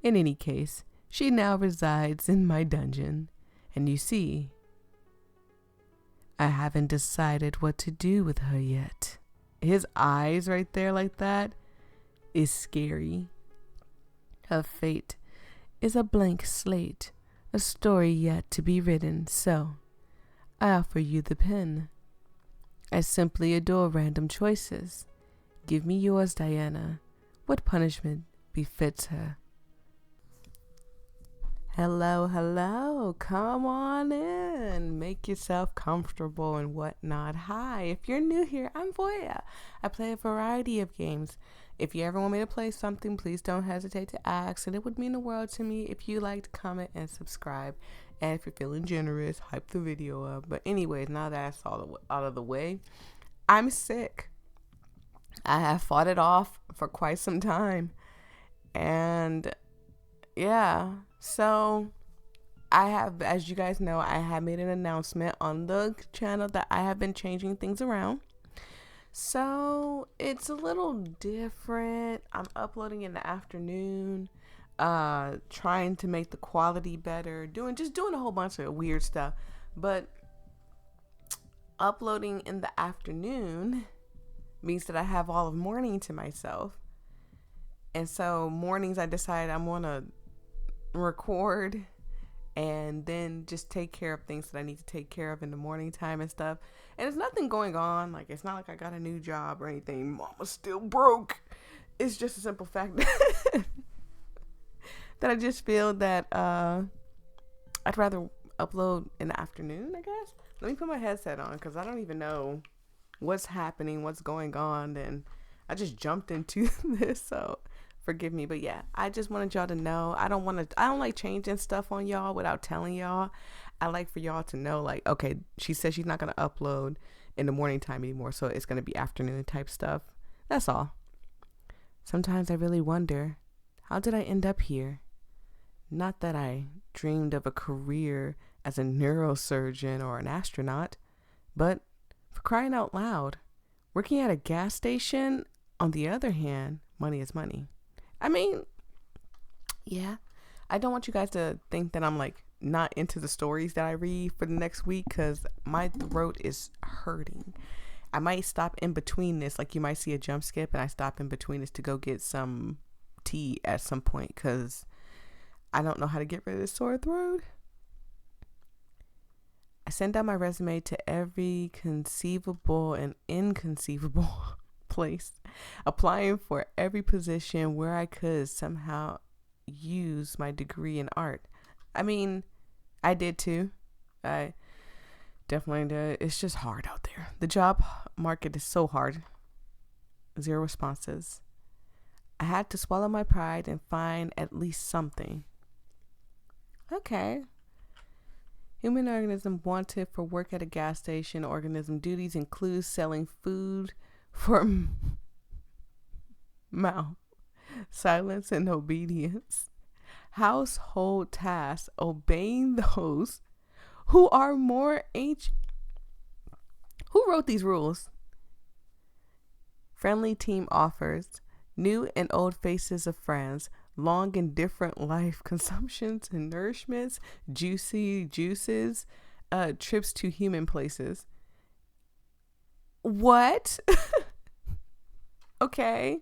In any case, she now resides in my dungeon, and you see, I haven't decided what to do with her yet. His eyes right there like that is scary. Her fate is a blank slate, a story yet to be written, so I offer you the pen. I simply adore random choices. Give me yours, Diana. What punishment befits her? Hello, hello. Come on in. Make yourself comfortable and whatnot. Hi, if you're new here, I'm Voyia. I play a variety of games. If you ever want me to play something, please don't hesitate to ask, and it would mean the world to me if you liked, comment, and subscribe. And if you're feeling generous, hype the video up. But anyways, now that's all out of the way, I'm sick. I have fought it off for quite some time. And yeah, so I have, as you guys know, I have made an announcement on the channel that I have been changing things around. So it's a little different. I'm uploading in the afternoon, trying to make the quality better, doing a whole bunch of weird stuff. But uploading in the afternoon means that I have all of morning to myself. And so mornings I decide I'm gonna record and then just take care of things that I need to take care of in the morning time and stuff. And there's nothing going on. Like, it's not like I got a new job or anything. Mama's still broke. It's just a simple fact that I just feel that I'd rather upload in the afternoon, I guess. Let me put my headset on because I don't even know what's happening, what's going on. And I just jumped into this, so forgive me. But yeah, I just wanted y'all to know. I don't like changing stuff on y'all without telling y'all. I like for y'all to know, like, okay, she says she's not going to upload in the morning time anymore, so it's going to be afternoon type stuff. That's all. Sometimes I really wonder, how did I end up here? Not that I dreamed of a career as a neurosurgeon or an astronaut, but for crying out loud, working at a gas station, on the other hand, money is money. I mean, yeah, I don't want you guys to think that I'm like not into the stories that I read for the next week because my throat is hurting. I might stop in between this, like you might see a jump skip and I stop in between this to go get some tea at some point because I don't know how to get rid of this sore throat. I sent out my resume to every conceivable and inconceivable place, applying for every position where I could somehow use my degree in art. I mean, I did too. I definitely did. It's just hard out there. The job market is so hard. 0 responses. I had to swallow my pride and find at least something. Okay. Human organism wanted for work at a gas station. Organism duties include selling food for mouth, silence, and obedience. Household tasks, obeying those who are more ancient. Who wrote these rules? Friendly team offers, new and old faces of friends, long and different life consumptions and nourishments, juicy juices, trips to human places. What? Okay.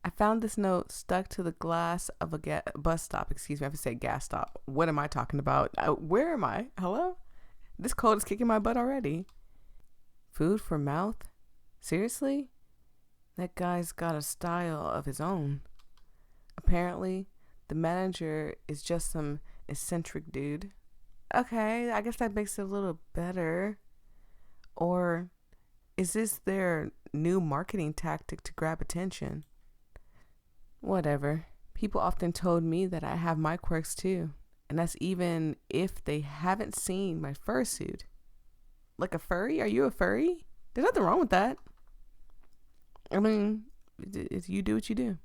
I found this note stuck to the glass of a bus stop. Excuse me, I have to say gas stop. What am I talking about? Where am I? Hello? This cold is kicking my butt already. Food for mouth? Seriously? That guy's got a style of his own. Apparently, the manager is just some eccentric dude. Okay, I guess that makes it a little better. Or is this their new marketing tactic to grab attention? Whatever. People often told me that I have my quirks too. And that's even if they haven't seen my fursuit. Like a furry? Are you a furry? There's nothing wrong with that. I mean, you do what you do.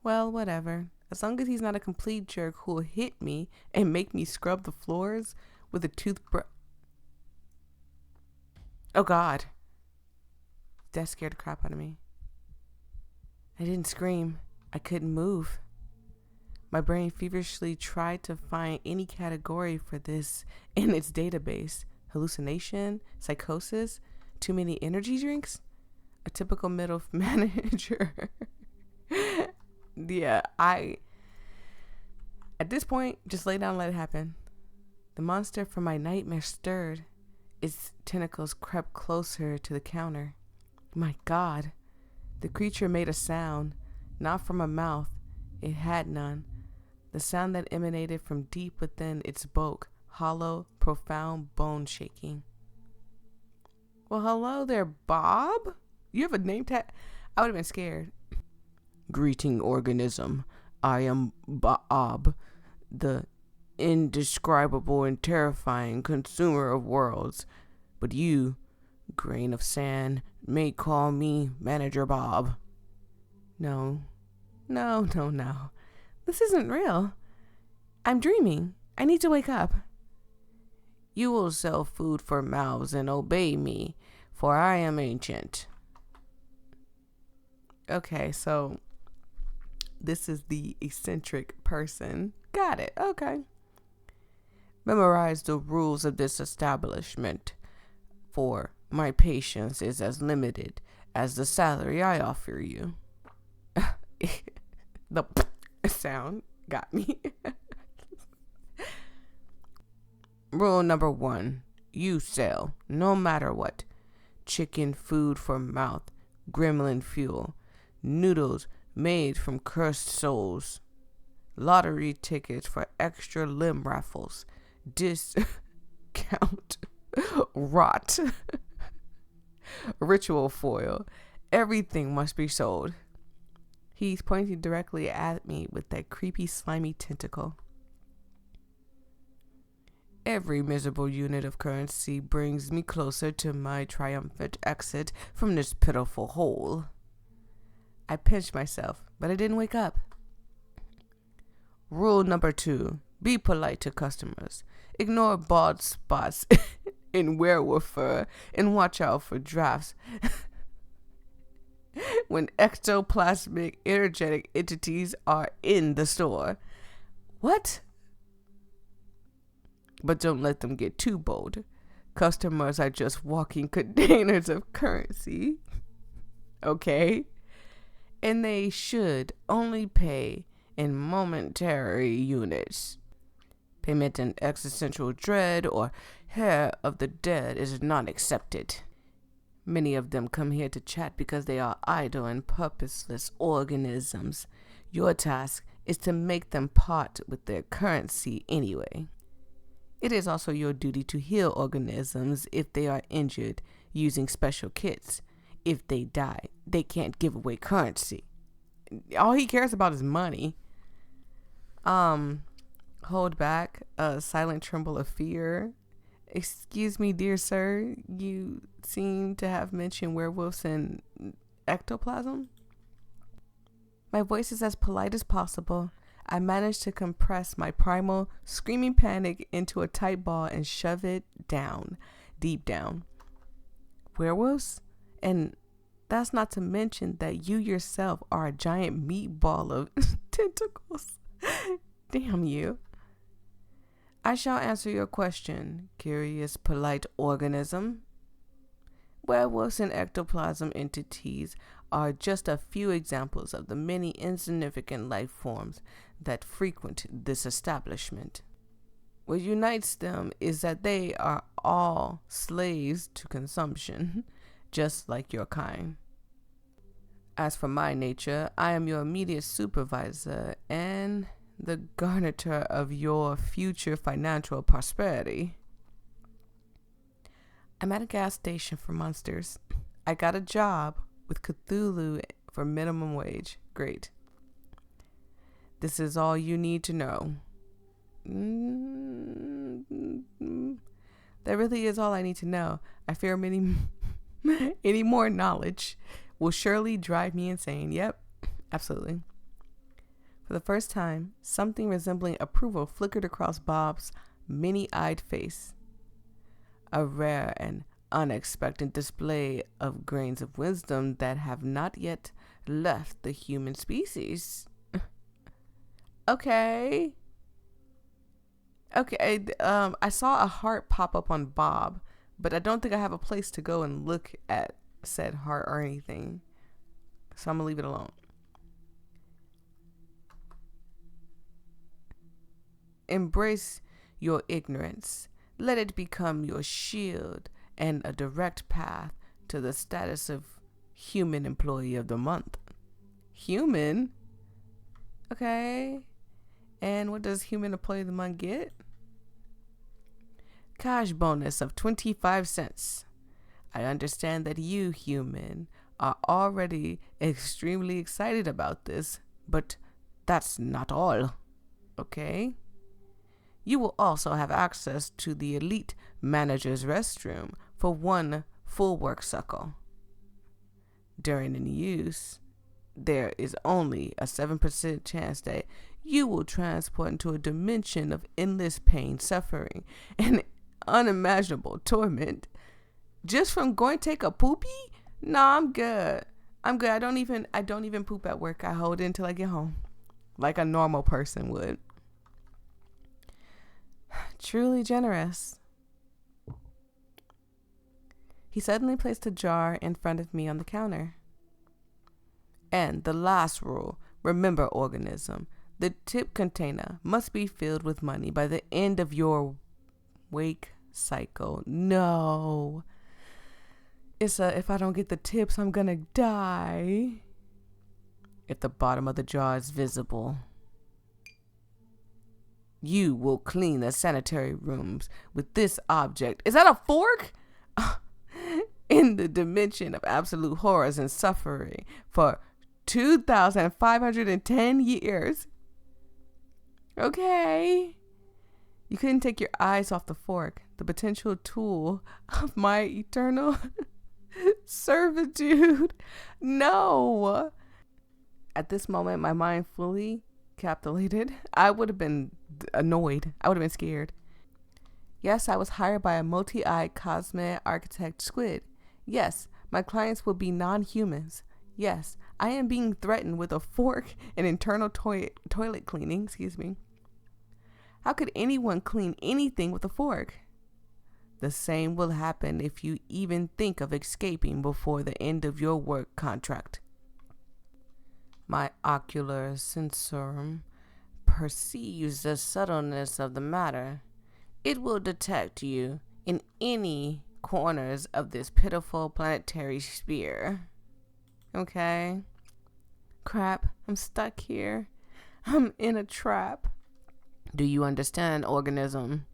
Well, whatever. As long as he's not a complete jerk who'll hit me and make me scrub the floors with a toothbrush. Oh, God. That scared the crap out of me. I didn't scream. I couldn't move. My brain feverishly tried to find any category for this in its database. Hallucination, psychosis, too many energy drinks, a typical middle manager. Yeah, at this point, just lay down and let it happen. The monster from my nightmare stirred. Its tentacles crept closer to the counter. My God. The creature made a sound, not from a mouth. It had none. The sound that emanated from deep within its bulk, hollow, profound bone shaking. Well, hello there, Bob? You have a name tag? I would have been scared. Greeting, organism. I am Bob, the indescribable and terrifying consumer of worlds. But you, grain of sand, may call me Manager Bob. No. This isn't real. I'm dreaming. I need to wake up. You will sell food for mouths and obey me, for I am ancient. Okay, so this is the eccentric person. Got it. Okay. Memorize the rules of this establishment, for my patience is as limited as the salary I offer you. The sound got me. Rule number 1. You sell, no matter what. Chicken food for mouth, gremlin fuel, noodles made from cursed souls, lottery tickets for extra limb raffles, discount rot, ritual foil. Everything must be sold. He's pointing directly at me with that creepy, slimy tentacle. Every miserable unit of currency brings me closer to my triumphant exit from this pitiful hole. I pinched myself, but I didn't wake up. Rule number 2. Be polite to customers. Ignore bald spots in werewolf fur and watch out for drafts when ectoplasmic energetic entities are in the store. What? But don't let them get too bold. Customers are just walking containers of currency. Okay? And they should only pay in momentary units. Payment in existential dread or hair of the dead is not accepted. Many of them come here to chat because they are idle and purposeless organisms. Your task is to make them part with their currency anyway. It is also your duty to heal organisms if they are injured using special kits. If they die, they can't give away currency. All he cares about is money. Hold back a silent tremble of fear. Excuse me, dear sir, you seem to have mentioned werewolves and ectoplasm. My voice is as polite as possible. I managed to compress my primal screaming panic into a tight ball and shove it down, deep down. Werewolves? And that's not to mention that you yourself are a giant meatball of tentacles. Damn you. I shall answer your question, curious, polite organism. Werewolves and ectoplasm entities are just a few examples of the many insignificant life forms that frequent this establishment. What unites them is that they are all slaves to consumption, just like your kind. As for my nature, I am your immediate supervisor and the garnerer of your future financial prosperity. I'm at a gas station for monsters. I got a job with Cthulhu for minimum wage. Great. This is all you need to know. That really is all I need to know. I fear any more knowledge will surely drive me insane. Yep, absolutely. For the first time, something resembling approval flickered across Bob's many-eyed face. A rare and unexpected display of grains of wisdom that have not yet left the human species. Okay. Okay. I saw a heart pop up on Bob, but I don't think I have a place to go and look at said heart or anything. So I'm gonna leave it alone. Embrace your ignorance. Let it become your shield and a direct path to the status of human employee of the month. Human? Okay. And what does human employee of the month get? Cash bonus of 25 cents. I understand that you, human, are already extremely excited about this, but that's not all. Okay? You will also have access to the elite manager's restroom for one full work cycle. During in use, there is only a 7% chance that you will transport into a dimension of endless pain, suffering, and unimaginable torment just from going to take a poopy. Nah, I'm good. I don't even poop at work. I hold it until I get home, like a normal person would. Truly generous. He suddenly placed a jar in front of me on the counter. And the last rule, remember, organism, the tip container must be filled with money by the end of your wake cycle. No. If I don't get the tips, I'm gonna die. If the bottom of the jar is visible, you will clean the sanitary rooms with this object. Is that a fork? In the dimension of absolute horrors and suffering for 2,510 years. Okay. You couldn't take your eyes off the fork, the potential tool of my eternal servitude. No. At this moment, my mind fully capitulated. I would have been annoyed. I would have been scared. Yes, I was hired by a multi-eyed cosmic architect squid. Yes, my clients will be non-humans. Yes, I am being threatened with a fork and internal toilet cleaning. How could anyone clean anything with a fork? The same will happen if you even think of escaping before the end of your work contract. My ocular sensorum perceives the subtleness of the matter. It will detect you in any corners of this pitiful planetary sphere. Okay? Crap, I'm stuck here. I'm in a trap. Do you understand, organism?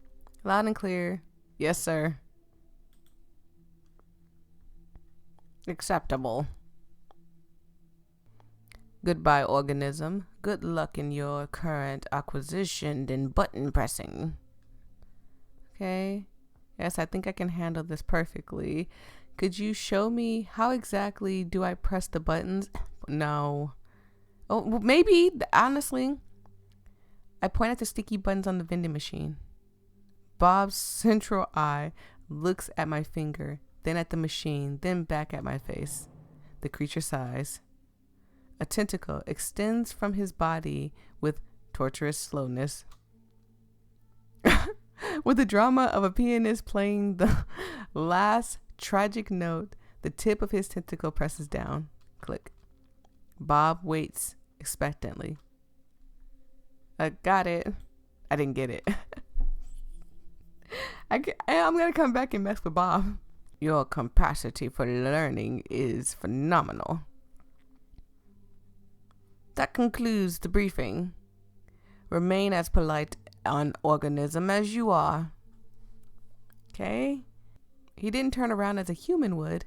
Loud and clear. Yes, sir. Acceptable. Goodbye, organism. Good luck in your current acquisition and button pressing. Okay. Yes, I think I can handle this perfectly. Could you show me how exactly do I press the buttons? No. Oh, well, maybe, honestly. I point at the sticky buttons on the vending machine. Bob's central eye looks at my finger, then at the machine, then back at my face. The creature sighs. A tentacle extends from his body with torturous slowness. With the drama of a pianist playing the last tragic note, the tip of his tentacle presses down. Click. Bob waits expectantly. I got it. I didn't get it. I'm going to come back and mess with Bob. Your capacity for learning is phenomenal. That concludes the briefing. Remain as polite an organism as you are. Okay? He didn't turn around as a human would.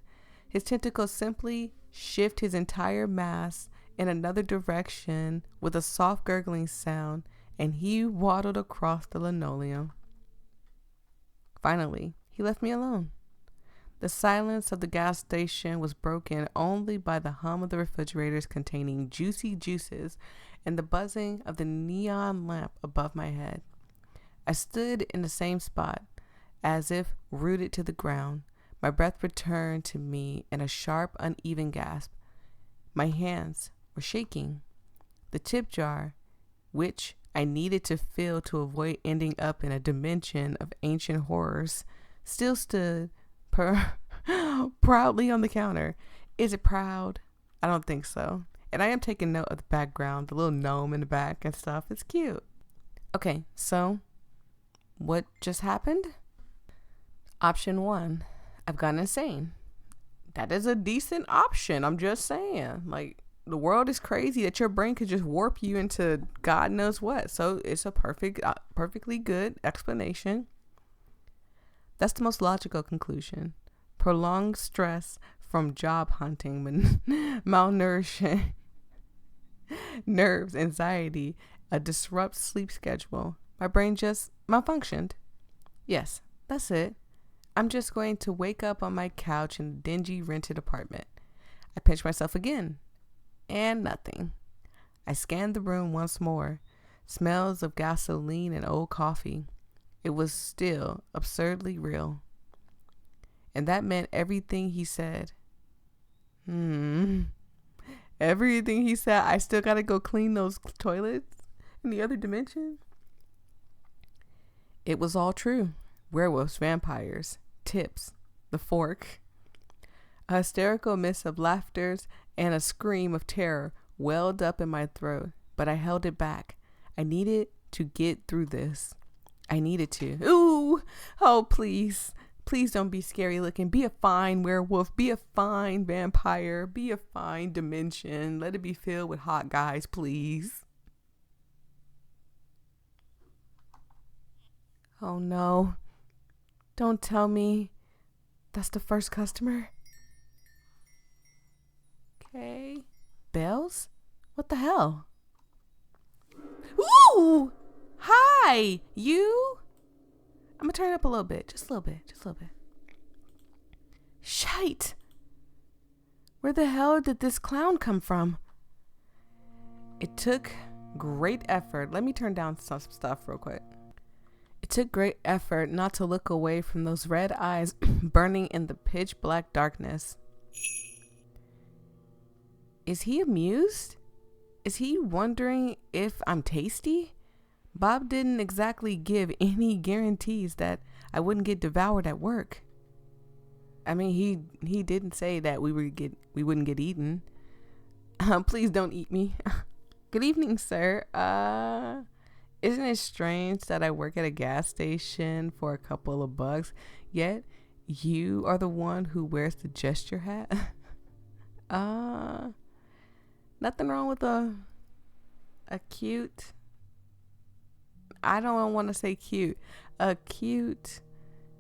His tentacles simply shift his entire mass in another direction with a soft gurgling sound, and he waddled across the linoleum. Finally, he left me alone. The silence of the gas station was broken only by the hum of the refrigerators containing juicy juices and the buzzing of the neon lamp above my head. I stood in the same spot, as if rooted to the ground. My breath returned to me in a sharp, uneven gasp. My hands were shaking. The tip jar which I needed to fill to avoid ending up in a dimension of ancient horrors, still stood proudly on the counter. Is it proud? I don't think so. And I am taking note of the background, the little gnome in the back and stuff. It's cute. Okay, so what just happened? Option 1, I've gone insane. That is a decent option. I'm just saying. Like, the world is crazy that your brain could just warp you into God knows what. So it's a perfectly good explanation. That's the most logical conclusion. Prolonged stress from job hunting, malnourishing, nerves, anxiety, a disrupt sleep schedule. My brain just malfunctioned. Yes, that's it. I'm just going to wake up on my couch in a dingy rented apartment. I pinch myself again. And nothing. I scanned the room once more. Smells of gasoline and old coffee. It was still absurdly real. And that meant everything he said. Everything he said. I still gotta go clean those toilets in the other dimension. It was all true. Werewolves, vampires, tips, the fork. A hysterical mist of laughters and a scream of terror welled up in my throat, but I held it back. I needed to get through this. I needed to. Ooh! Oh, please. Please don't be scary looking. Be a fine werewolf. Be a fine vampire. Be a fine dimension. Let it be filled with hot guys, please. Oh, no. Don't tell me that's the first customer. Okay. Bells? What the hell? Ooh! Hi! You? I'm gonna turn it up a little bit. Just a little bit. Shite! Where the hell did this clown come from? It took great effort. Let me turn down some stuff real quick. It took great effort not to look away from those red eyes burning in the pitch black darkness. Is he amused? Is he wondering if I'm tasty? Bob didn't exactly give any guarantees that I wouldn't get devoured at work. I mean, he didn't say that we wouldn't get eaten. Please don't eat me. Good evening, sir. Isn't it strange that I work at a gas station for a couple of bucks, yet you are the one who wears the jester hat? Nothing wrong with a cute, I don't want to say cute, a cute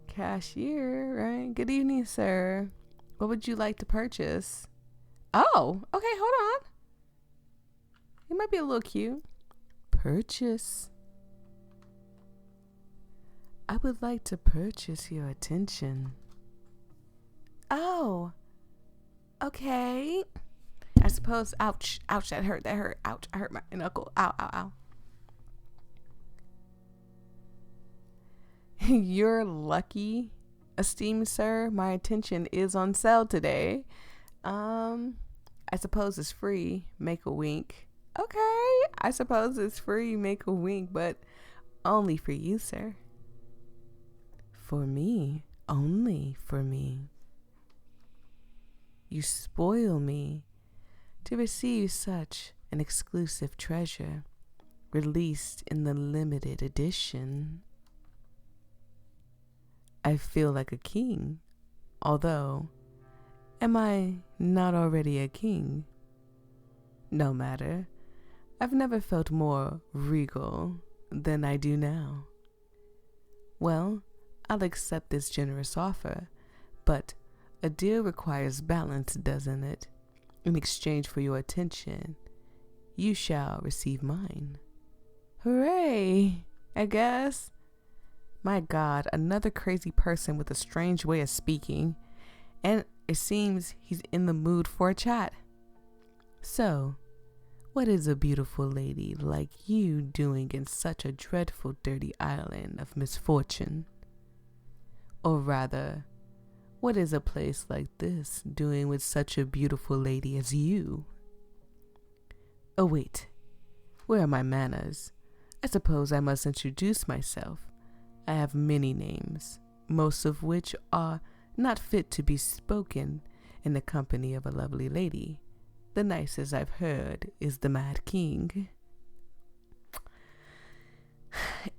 cashier, right? Good evening, sir. What would you like to purchase? Oh, okay, hold on. He might be a little cute. Purchase. I would like to purchase your attention. Oh, okay. I suppose, ouch, that hurt, ouch, I hurt my knuckle, ow. You're lucky, esteemed sir. My attention is on sale today. I suppose it's free, make a wink. Okay, I suppose it's free, make a wink, but only for you, sir. For me, only for me. You spoil me to receive such an exclusive treasure, released in the limited edition. I feel like a king, although, am I not already a king? No matter, I've never felt more regal than I do now. Well, I'll accept this generous offer, but a deal requires balance, doesn't it? In exchange for your attention, you shall receive mine. Hooray, I guess. My God, another crazy person with a strange way of speaking, and it seems he's in the mood for a chat. So, what is a beautiful lady like you doing in such a dreadful, dirty island of misfortune? Or rather, what is a place like this doing with such a beautiful lady as you? Oh, wait. Where are my manners? I suppose I must introduce myself. I have many names, most of which are not fit to be spoken in the company of a lovely lady. The nicest I've heard is the Mad King.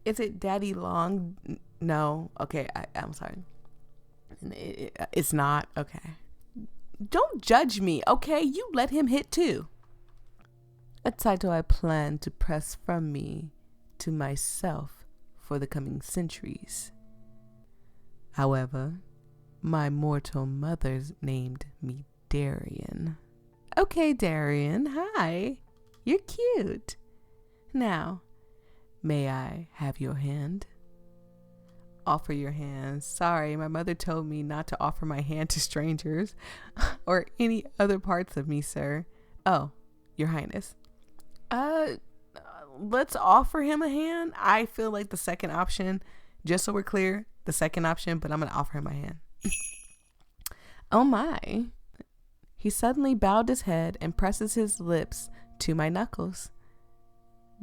Is it Daddy Long? No. Okay, I'm sorry. It's not. Okay. Don't judge me, okay? You let him hit too. A title I plan to press from me to myself for the coming centuries. However, my mortal mother's named me Deiran. Okay, Deiran, hi. You're cute. Now, may I have your hand? Offer your hand. Sorry, my mother told me not to offer my hand to strangers or any other parts of me, sir. Oh, Your Highness. Let's offer him a hand. I feel like the second option, just so we're clear, the second option, but I'm going to offer him my hand. Oh my. He suddenly bowed his head and presses his lips to my knuckles.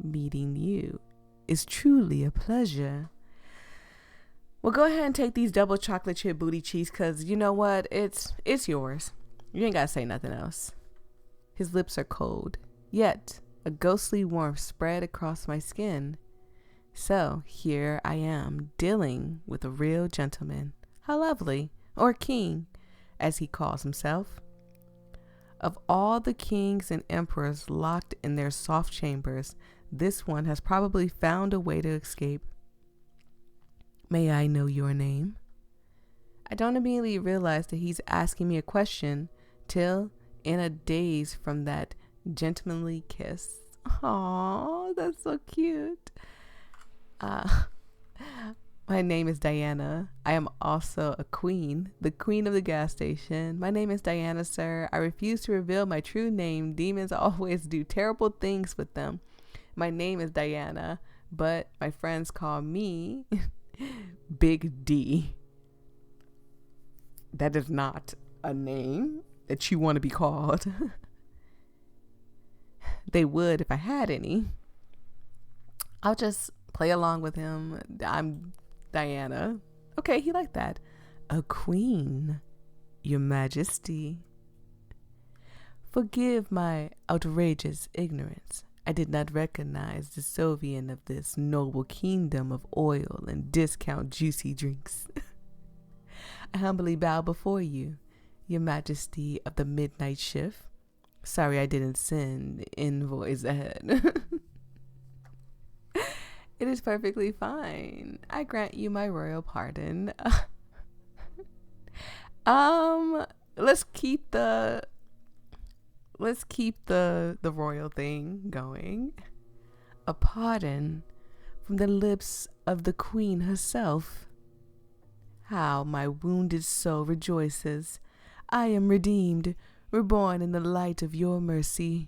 Meeting you is truly a pleasure. Well, go ahead and take these double chocolate chip booty cheeks, because you know what? It's yours. You ain't got to say nothing else. His lips are cold, yet a ghostly warmth spread across my skin. So here I am, dealing with a real gentleman. How lovely, or king, as he calls himself. Of all the kings and emperors locked in their soft chambers, this one has probably found a way to escape. May I know your name? I don't immediately realize that he's asking me a question till in a daze from that gentlemanly kiss. Aww, that's so cute. My name is Diana. I am also a queen, the queen of the gas station. My name is Diana, sir. I refuse to reveal my true name. Demons always do terrible things with them. My name is Diana, but my friends call me Big D. That is not a name that you want to be called. They would if I had any. I'll just play along with him. I'm Diana. Okay, he liked that. A queen, your majesty. Forgive my outrageous ignorance. I did not recognize the sovereign of this noble kingdom of oil and discount juicy drinks. I humbly bow before you, your majesty of the midnight shift. Sorry I didn't send invoice ahead. It is perfectly fine. I grant you my royal pardon. Let's keep the royal thing going. A pardon from the lips of the queen herself. How my wounded soul rejoices. I am redeemed, reborn in the light of your mercy.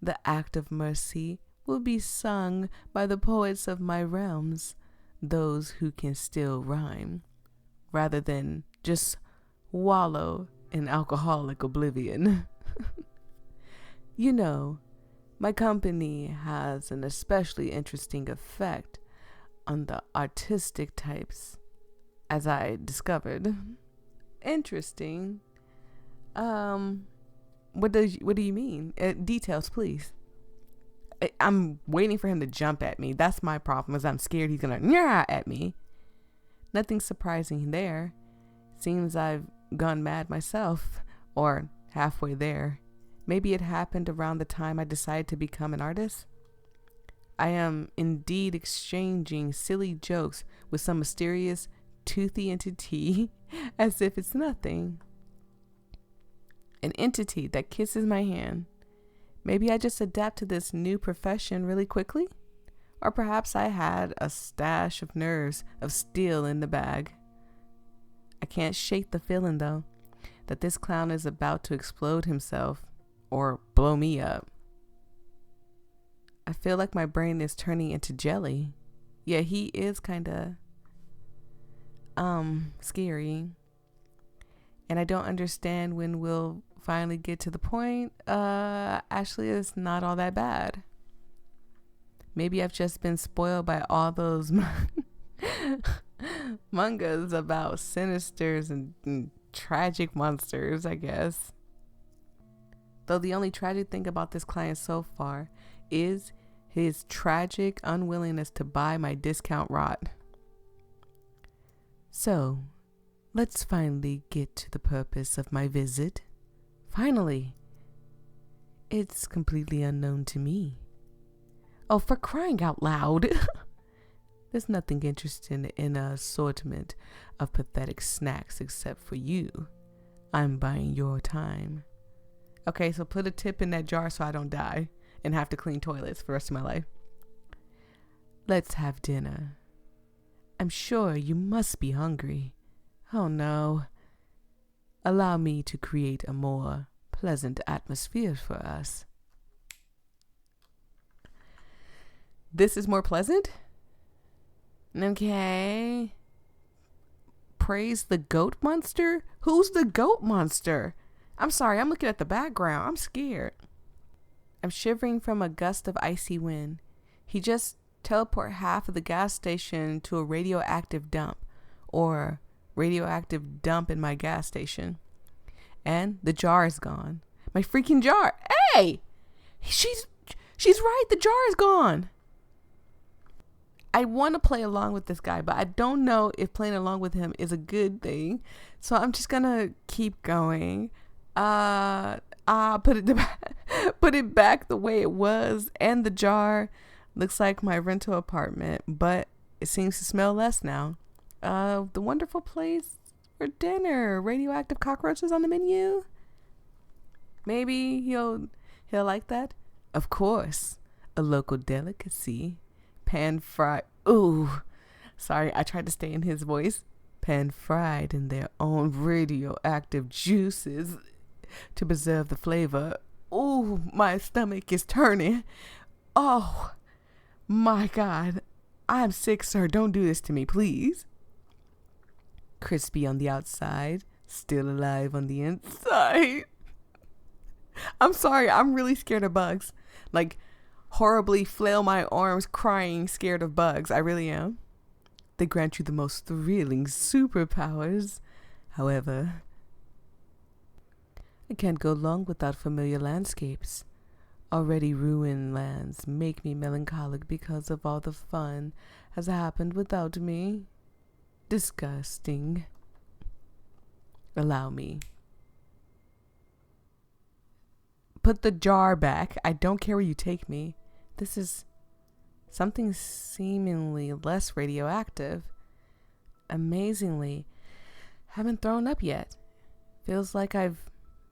The act of mercy will be sung by the poets of my realms, those who can still rhyme, rather than just wallow in alcoholic oblivion. You know, my company has an especially interesting effect on the artistic types, as I discovered. Interesting. What do you mean? Details, please. I'm waiting for him to jump at me. That's my problem, is I'm scared he's gonna nyah at me. Nothing surprising there. Seems I've gone mad myself, or halfway there. Maybe it happened around the time I decided to become an artist. I am indeed exchanging silly jokes with some mysterious toothy entity as if it's nothing. An entity that kisses my hand. Maybe I just adapt to this new profession really quickly? Or perhaps I had a stash of nerves of steel in the bag. I can't shake the feeling, though, that this clown is about to explode himself or blow me up. I feel like my brain is turning into jelly. Yeah, he is kind of scary. And I don't understand when we'll finally get to the point. Actually, it's not all that bad. Maybe I've just been spoiled by all those mangas about sinisters and tragic monsters, I guess. Though the only tragic thing about this client so far is his tragic unwillingness to buy my discount rot. So, let's finally get to the purpose of my visit. Finally. It's completely unknown to me. Oh, for crying out loud. There's nothing interesting in an assortment of pathetic snacks except for you. I'm buying your time. Okay, so put a tip in that jar so I don't die and have to clean toilets for the rest of my life. Let's have dinner. I'm sure you must be hungry. Oh no. Allow me to create a more pleasant atmosphere for us. This is more pleasant? Okay. Praise the goat monster? Who's the goat monster? I'm sorry, I'm looking at the background. I'm scared. I'm shivering from a gust of icy wind. He just teleported half of the gas station to a radioactive dump, or radioactive dump in my gas station. And the jar is gone. My freaking jar. Hey! She's right. The jar is gone. I want to play along with this guy, but I don't know if playing along with him is a good thing. So I'm just going to keep going. Put it back the way it was. And the jar looks like my rental apartment, but it seems to smell less now. The wonderful place for dinner. Radioactive cockroaches on the menu. Maybe he'll like that. Of course, a local delicacy. Pan-fried. Ooh, sorry, I tried to stay in his voice. Pan-fried in their own radioactive juices to preserve the flavor. Ooh, my stomach is turning. Oh, my God. I'm sick, sir. Don't do this to me, please. Crispy on the outside, still alive on the inside. I'm sorry, I'm really scared of bugs. Like, horribly flail my arms crying scared of bugs. I really am. They grant you the most thrilling superpowers. However, I can't go long without familiar landscapes. Already ruined lands make me melancholic because of all the fun has happened without me. Disgusting. Allow me. Put the jar back. I don't care where you take me. This is something seemingly less radioactive. Amazingly, haven't thrown up yet. Feels like I've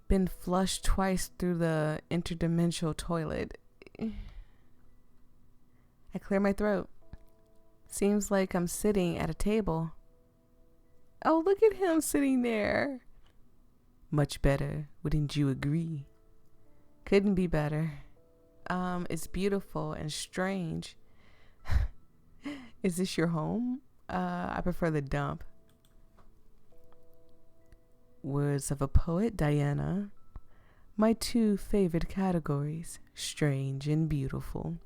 been flushed twice through the interdimensional toilet. I clear my throat. Seems like I'm sitting at a table. Oh, look at him sitting there. Much better, wouldn't you agree? Couldn't be better. It's beautiful and strange. Is this your home? I prefer the dump. Words of a poet, Diana. My two favorite categories, strange and beautiful.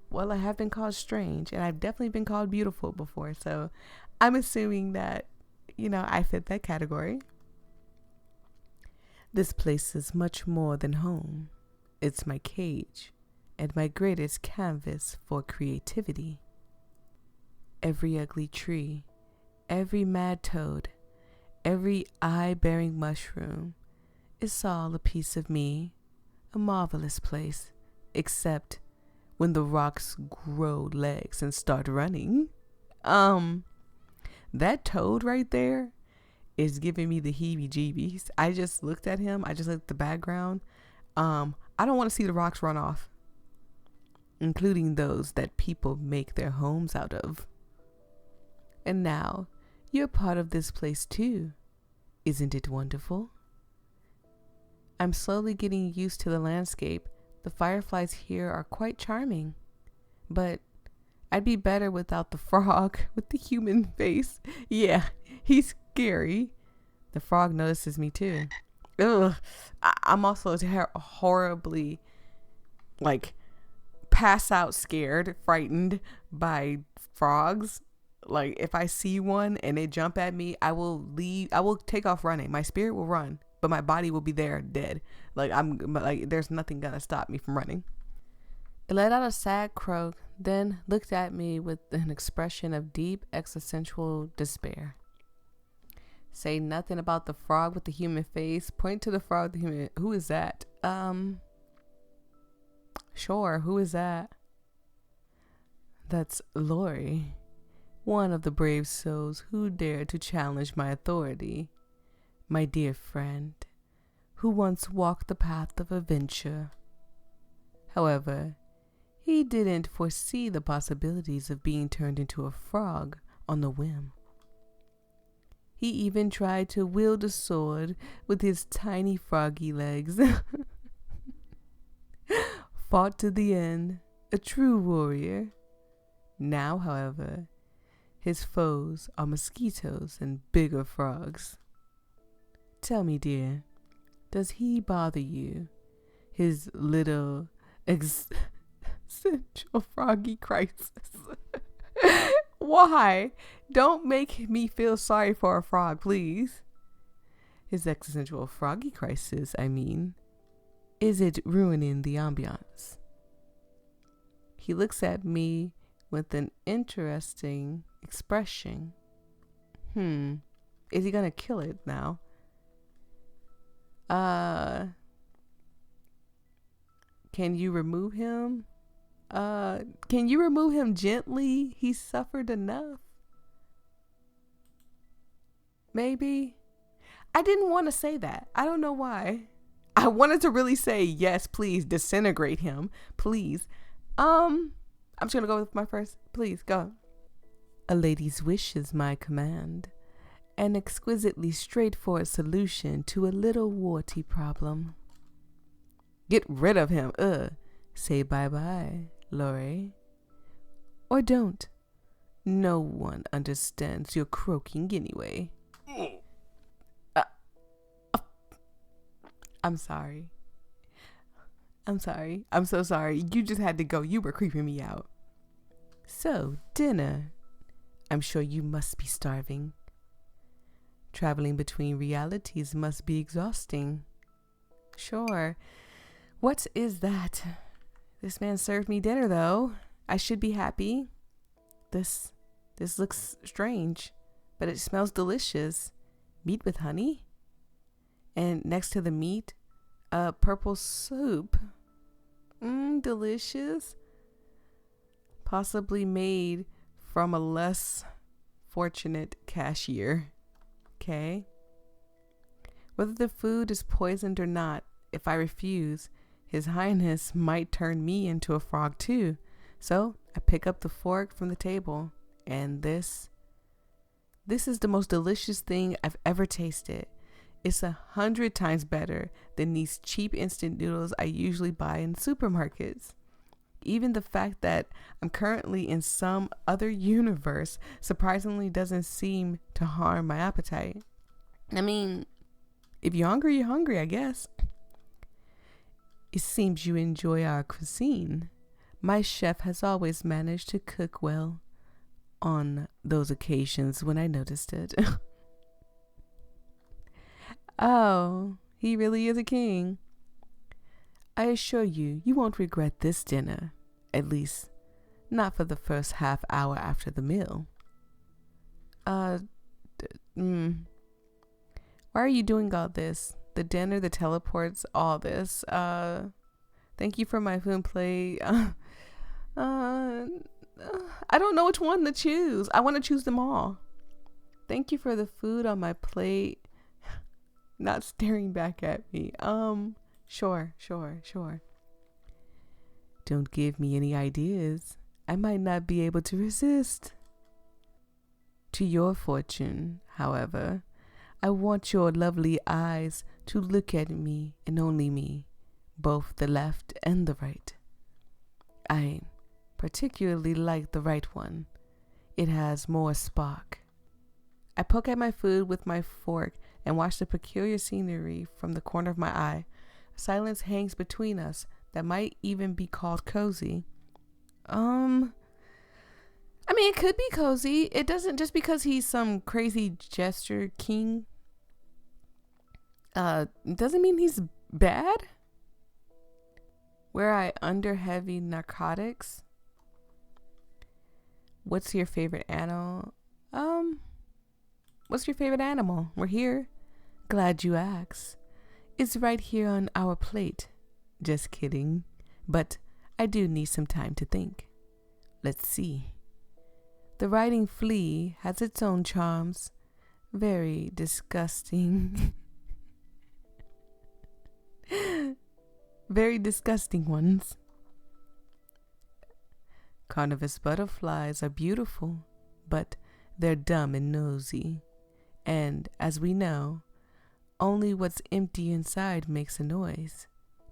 Well, I have been called strange, and I've definitely been called beautiful before, so I'm assuming that, I fit that category. This place is much more than home. It's my cage and my greatest canvas for creativity. Every ugly tree, every mad toad, every eye-bearing mushroom is all a piece of me, a marvelous place, except when the rocks grow legs and start running. That toad right there is giving me the heebie-jeebies. I just looked at him. I just looked at the background. I don't want to see the rocks run off, including those that people make their homes out of. And now, you're part of this place too. Isn't it wonderful? I'm slowly getting used to the landscape. The fireflies here are quite charming. But I'd be better without the frog with the human face. Yeah, he's scary. The frog notices me too. Ugh. I'm also horribly, pass out scared, frightened by frogs. Like if I see one and they jump at me, I will leave. I will take off running. My spirit will run, but my body will be there dead. There's nothing gonna stop me from running. It let out a sad croak, then looked at me with an expression of deep existential despair. Say nothing about the frog with the human face. Point to the frog with the human. Who is that? Sure, who is that? That's Lorei, one of the brave souls who dared to challenge my authority. My dear friend, who once walked the path of adventure. However, he didn't foresee the possibilities of being turned into a frog on the whim. He even tried to wield a sword with his tiny froggy legs. Fought to the end, a true warrior. Now, however, his foes are mosquitoes and bigger frogs. Tell me, dear, does he bother you? His little existential froggy crisis. Why? Don't make me feel sorry for a frog, please. His existential froggy crisis, I mean. Is it ruining the ambiance? He looks at me with an interesting expression. Is he gonna kill it now? Can you remove him? Can you remove him gently? He suffered enough. Maybe. I didn't want to say that. I don't know why. I wanted to really say, yes, please disintegrate him. Please. I'm just going to go with my first. Please, go. A lady's wish is my command. An exquisitely straightforward solution to a little warty problem. Get rid of him. Say bye-bye, Lorei. Or don't. No one understands your croaking anyway. I'm sorry. I'm so sorry. You just had to go. You were creeping me out. So, dinner. I'm sure you must be starving. Traveling between realities must be exhausting. Sure. What is that? This man served me dinner, though. I should be happy. This looks strange, but it smells delicious. Meat with honey? And next to the meat, purple soup. Delicious. Possibly made from a less fortunate cashier. Okay. Whether the food is poisoned or not, if I refuse, His Highness might turn me into a frog too. So I pick up the fork from the table, and this is the most delicious thing I've ever tasted. It's 100 times better than these cheap instant noodles I usually buy in supermarkets. Even the fact that I'm currently in some other universe surprisingly doesn't seem to harm my appetite. I mean, if you're hungry, you're hungry, I guess. It seems you enjoy our cuisine. My chef has always managed to cook well on those occasions when I noticed it. Oh, he really is a king. I assure you, you won't regret this dinner. At least, not for the first half hour after the meal. Why are you doing all this? The dinner, the teleports, all this. Thank you for my food plate. I don't know which one to choose. I want to choose them all. Thank you for the food on my plate. Not staring back at me. Sure. Don't give me any ideas. I might not be able to resist. To your fortune, however, I want your lovely eyes to look at me and only me, both the left and the right. I particularly like the right one. It has more spark. I poke at my food with my fork and watch the peculiar scenery from the corner of my eye. Silence hangs between us that might even be called cozy. I mean, it could be cozy. It doesn't, just because he's some crazy jester king, doesn't mean he's bad. Were I under heavy narcotics? What's your favorite animal? What's your favorite animal? We're here. Glad you asked. It's right here on our plate. Just kidding. But I do need some time to think. Let's see. The riding flea has its own charms. Very disgusting. Very disgusting ones. Carnivorous butterflies are beautiful, but they're dumb and nosy. And, as we know, only what's empty inside makes a noise.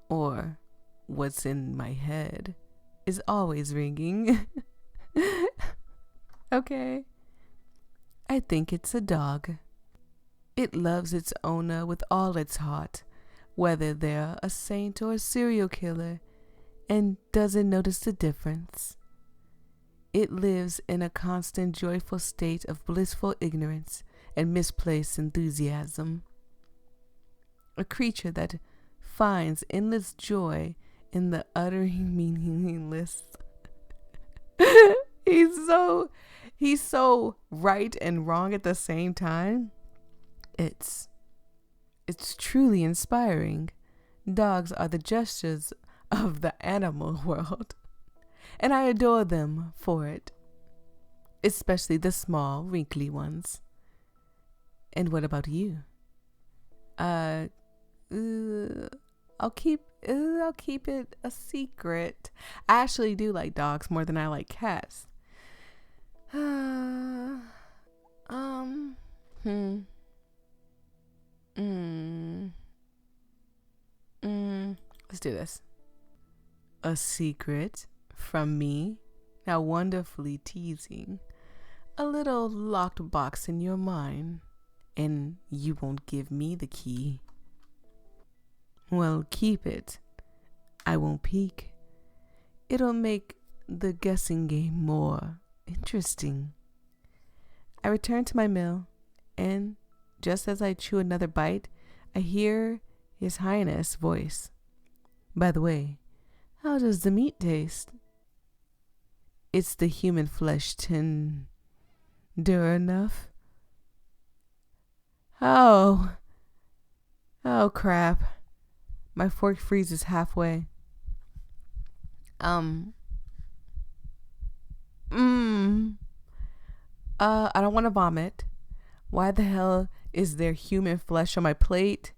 Or, what's in my head is always ringing. Okay. I think it's a dog. It loves its owner with all its heart, whether they're a saint or a serial killer, and doesn't notice the difference. It lives in a constant joyful state of blissful ignorance and misplaced enthusiasm. A creature that finds endless joy in the uttering meaningless. He's so right and wrong at the same time. It's truly inspiring. Dogs are the gestures of the animal world, and I adore them for it, especially the small, wrinkly ones. And what about you? I'll keep it a secret. I actually do like dogs more than I like cats. Let's do this. A secret from me? Now wonderfully teasing. A little locked box in your mind, and you won't give me the key. Well, keep it. I won't peek. It'll make the guessing game more interesting. I return to my meal, and just as I chew another bite, I hear His Highness' voice. By the way, how does the meat taste? It's the human flesh tender enough? Oh crap. My fork freezes halfway. I don't want to vomit. Why the hell is there human flesh on my plate?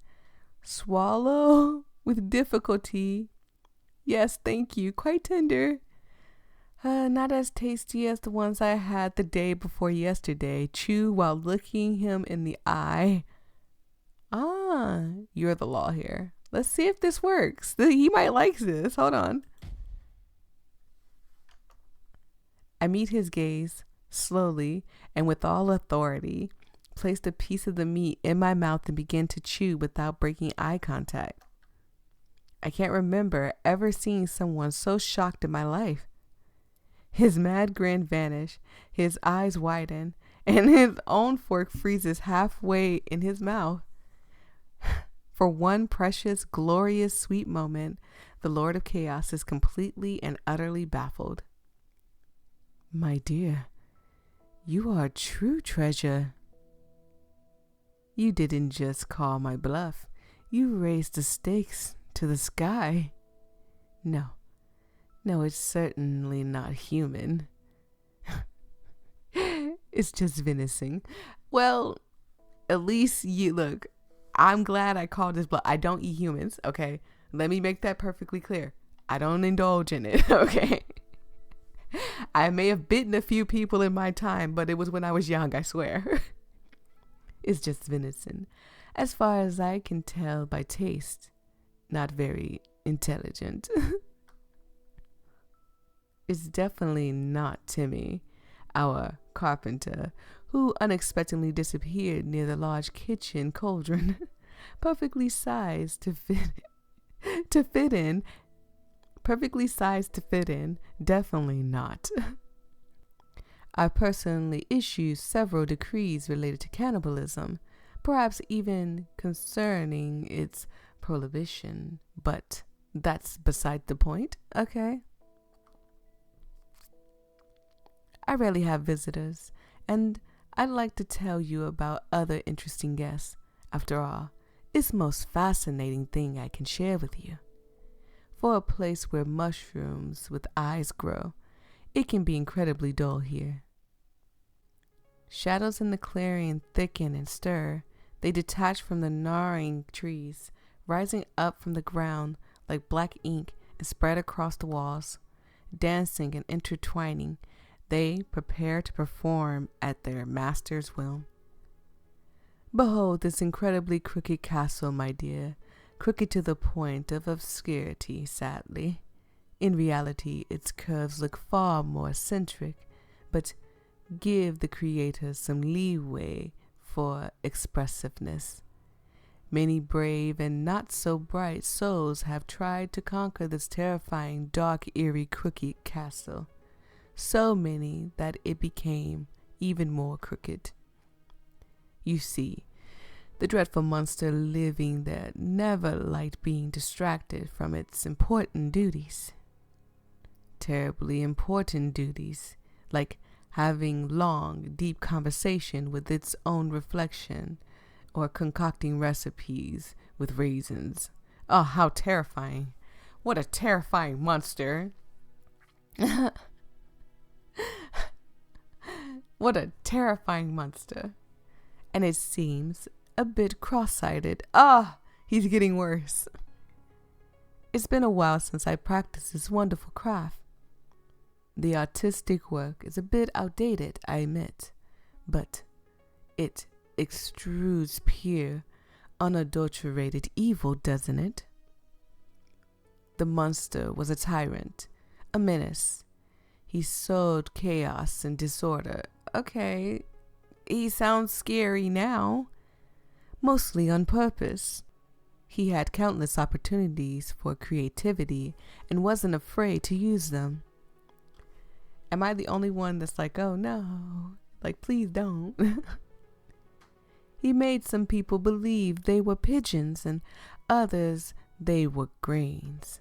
Swallow with difficulty. Yes, thank you. Quite tender. Not as tasty as the ones I had the day before yesterday. Chew while looking him in the eye. Ah, you're the law here. Let's see if this works. He might like this. Hold on. I meet his gaze slowly and with all authority, placed a piece of the meat in my mouth and began to chew without breaking eye contact. I can't remember ever seeing someone so shocked in my life. His mad grin vanished, his eyes widen, and his own fork freezes halfway in his mouth. For one precious, glorious, sweet moment, the Lord of Chaos is completely and utterly baffled. My dear, you are a true treasure. You didn't just call my bluff. You raised the stakes to the sky. No, it's certainly not human. It's just venison. Well, at least look, I'm glad I called this bluff. I don't eat humans, okay? Let me make that perfectly clear. I don't indulge in it, okay? I may have bitten a few people in my time, but it was when I was young, I swear. It's just venison. As far as I can tell by taste, not very intelligent. It's definitely not Timmy, our carpenter, who unexpectedly disappeared near the large kitchen cauldron, perfectly sized to fit in, perfectly sized to fit in? Definitely not. I personally issue several decrees related to cannibalism, perhaps even concerning its prohibition, but that's beside the point, okay? I rarely have visitors, and I'd like to tell you about other interesting guests. After all, it's the most fascinating thing I can share with you. For a place where mushrooms with eyes grow, it can be incredibly dull here. Shadows in the clearing thicken and stir. They detach from the gnarling trees, rising up from the ground like black ink and spread across the walls. Dancing and intertwining, they prepare to perform at their master's will. Behold this incredibly crooked castle, my dear, crooked to the point of obscurity, sadly. In reality, its curves look far more eccentric, but give the creators some leeway for expressiveness. Many brave and not so bright souls have tried to conquer this terrifying, dark, eerie, crooked castle. So many that it became even more crooked. You see, the dreadful monster living there never liked being distracted from its important duties. Terribly important duties, like having long, deep conversation with its own reflection, or concocting recipes with raisins. Oh, how terrifying. What a terrifying monster. What a terrifying monster. And it seems a bit cross-sighted. He's getting worse. It's been a while since I practiced this wonderful craft. The artistic work is a bit outdated, I admit, but it extrudes pure, unadulterated evil, doesn't it? The monster was a tyrant, a menace. He sowed chaos and disorder. Okay, he sounds scary now. Mostly on purpose. He had countless opportunities for creativity and wasn't afraid to use them. Am I the only one that's like, oh no, like please don't? He made some people believe they were pigeons and others they were grains.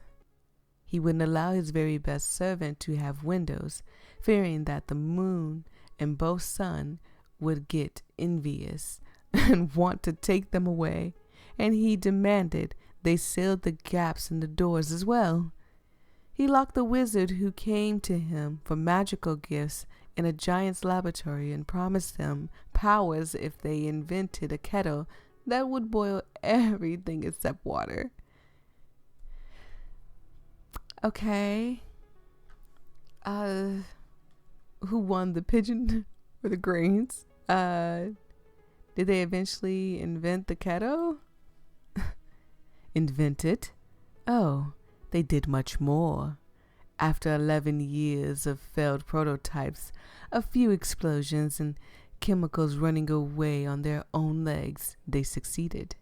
He wouldn't allow his very best servant to have windows, fearing that the moon and both sun would get envious and want to take them away, and he demanded they sealed the gaps in the doors as well. He locked the wizard who came to him for magical gifts in a giant's laboratory and promised them powers if they invented a kettle that would boil everything except water. Okay. Who won, the pigeon or the grains? Did they eventually invent the kettle? Invent it? Oh, they did much more. After 11 years of failed prototypes, a few explosions, and chemicals running away on their own legs, they succeeded.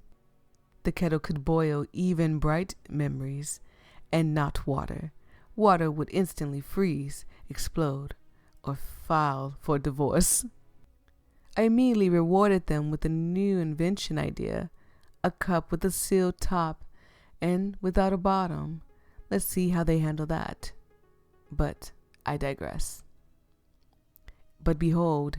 The kettle could boil even bright memories, and not water. Water would instantly freeze, explode, or file for divorce. I immediately rewarded them with a new invention idea, a cup with a sealed top and without a bottom. Let's see how they handle that. But I digress. But behold,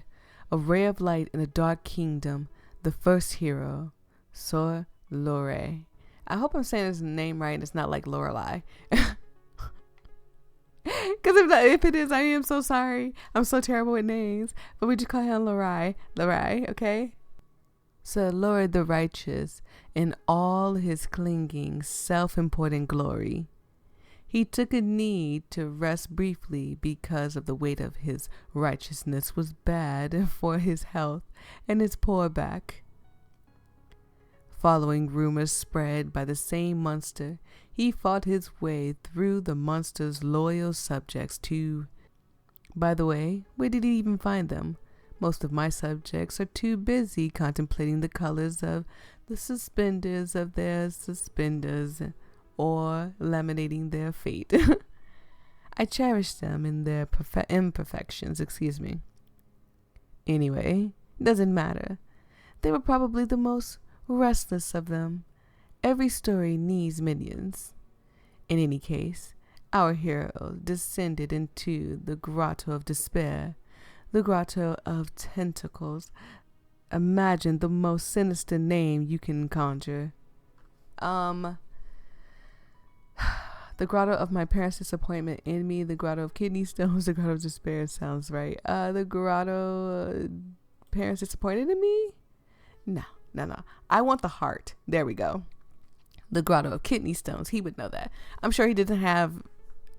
a ray of light in a dark kingdom, the first hero, Sir Lorei. I hope I'm saying his name right and it's not like Lorelei. Because if it is, I am so sorry. I'm so terrible with names. But we just call him Lorei. Lorei, okay? Sir Lorei the Righteous, in all his clinging, self-important glory. He took a need to rest briefly because of the weight of his righteousness was bad for his health and his poor back. Following rumors spread by the same monster, he fought his way through the monster's loyal subjects to... By the way, where did he even find them? Most of my subjects are too busy contemplating the colors of the suspenders of their suspenders, or laminating their fate. I cherish them in their imperfections, Anyway, doesn't matter. They were probably the most restless of them. Every story needs minions. In any case, our hero descended into the Grotto of Despair, the Grotto of Tentacles. Imagine the most sinister name you can conjure. The Grotto of My Parents' Disappointment in Me, the Grotto of Kidney Stones, the Grotto of Despair sounds right. The Grotto Parents Disappointed in Me? No. I want the heart. There we go. The Grotto of Kidney Stones. He would know that. I'm sure he didn't have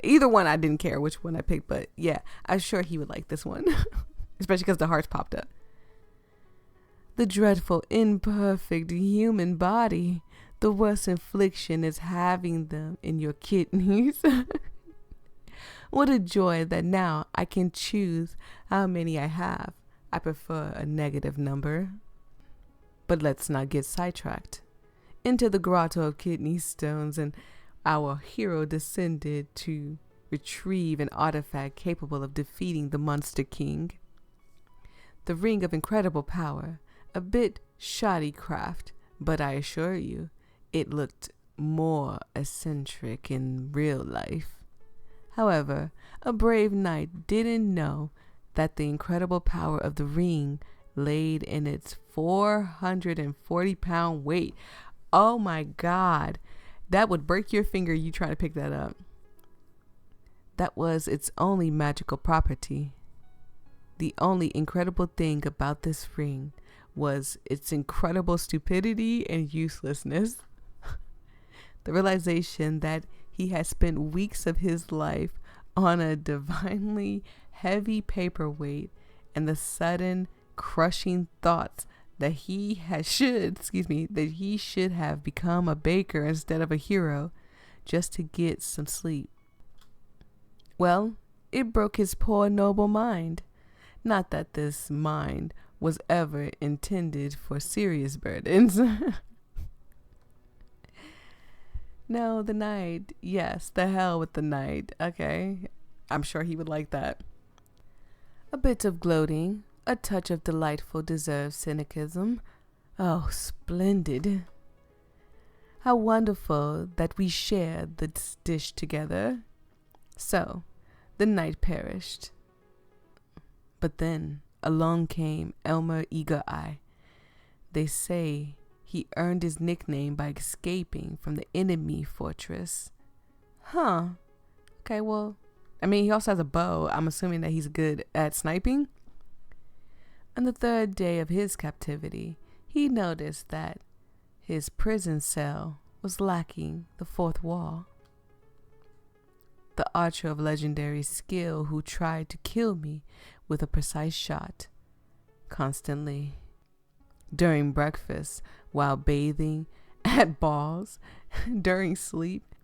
either one. I didn't care which one I picked, but yeah, I'm sure he would like this one, especially because the hearts popped up. The dreadful, imperfect human body. The worst infliction is having them in your kidneys. What a joy that now I can choose how many I have. I prefer a negative number. But let's not get sidetracked. Into the Grotto of Kidney Stones, and our hero descended to retrieve an artifact capable of defeating the Monster King. The Ring of Incredible Power, a bit shoddy craft, but I assure you, it looked more eccentric in real life. However, a brave knight didn't know that the incredible power of the ring laid in its 440-pound weight. Oh my God, that would break your finger you try to pick that up. That was its only magical property. The only incredible thing about this ring was its incredible stupidity and uselessness. The realization that he had spent weeks of his life on a divinely heavy paperweight, and the sudden crushing thoughts that he should have become a baker instead of a hero just to get some sleep. Well, it broke his poor noble mind. Not that this mind was ever intended for serious burdens. No, the knight. Yes, the hell with the knight. Okay, I'm sure he would like that. A bit of gloating, a touch of delightful deserved cynicism. Oh, splendid. How wonderful that we shared this dish together. So, the knight perished. But then along came Elmer Eager Eye. They say he earned his nickname by escaping from the enemy fortress. Huh. Okay, well, I mean, he also has a bow. I'm assuming that he's good at sniping. On the third day of his captivity, he noticed that his prison cell was lacking the fourth wall. The archer of legendary skill who tried to kill me with a precise shot, constantly, during breakfast, while bathing, at balls, during sleep,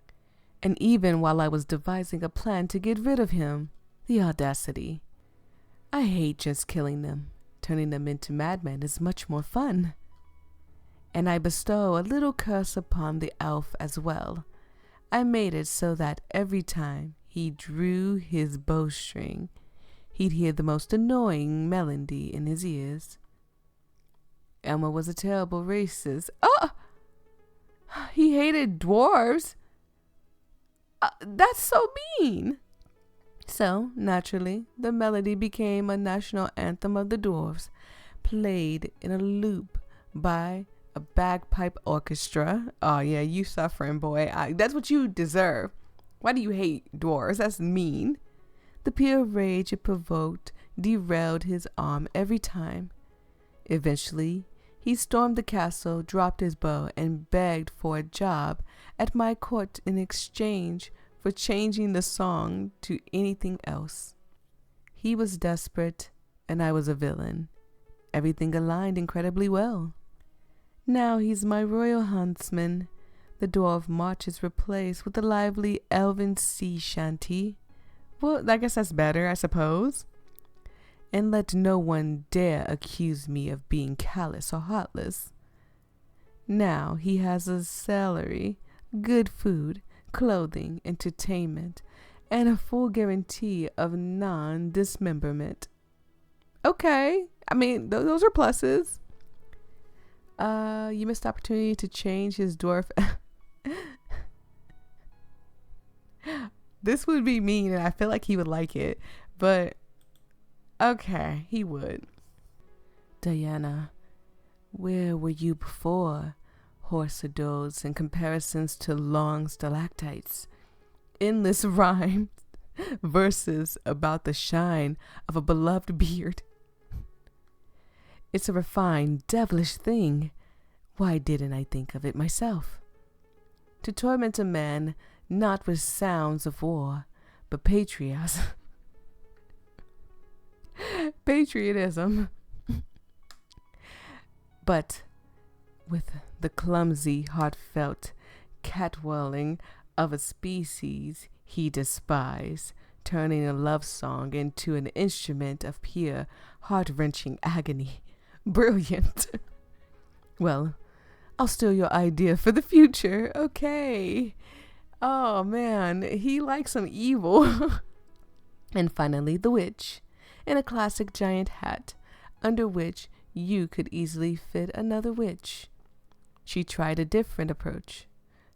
and even while I was devising a plan to get rid of him. The audacity. I hate just killing them. Turning them into madmen is much more fun. And I bestow a little curse upon the elf as well. I made it so that every time he drew his bowstring, he'd hear the most annoying melody in his ears. Elmer was a terrible racist. Oh! He hated dwarves. That's so mean. So, naturally, the melody became a national anthem of the dwarves, played in a loop by a bagpipe orchestra. Oh, yeah, you suffering, boy. That's what you deserve. Why do you hate dwarves? That's mean. The pure rage it provoked derailed his arm every time. Eventually, he stormed the castle, dropped his bow, and begged for a job at my court in exchange for changing the song to anything else. He was desperate, and I was a villain. Everything aligned incredibly well. Now he's my royal huntsman. The dwarf march is replaced with a lively elven sea shanty. Well, I guess that's better, I suppose. And let no one dare accuse me of being callous or heartless. Now he has a salary, good food, clothing, entertainment, and a full guarantee of non-dismemberment. Okay, I mean, those are pluses. You missed the opportunity to change his dwarf. This would be mean, and I feel like he would like it, but okay, he would. Diana, where were you before? Horse adults and comparisons to long stalactites. Endless rhymes, verses about the shine of a beloved beard. It's a refined, devilish thing. Why didn't I think of it myself? To torment a man not with sounds of war, but patriotism, but with the clumsy, heartfelt catwalling of a species he despised, turning a love song into an instrument of pure, heart-wrenching agony. Brilliant. Well, I'll steal your idea for the future. Okay. Oh, man. He likes some evil. And finally, the witch, in a classic giant hat, under which you could easily fit another witch. She tried a different approach.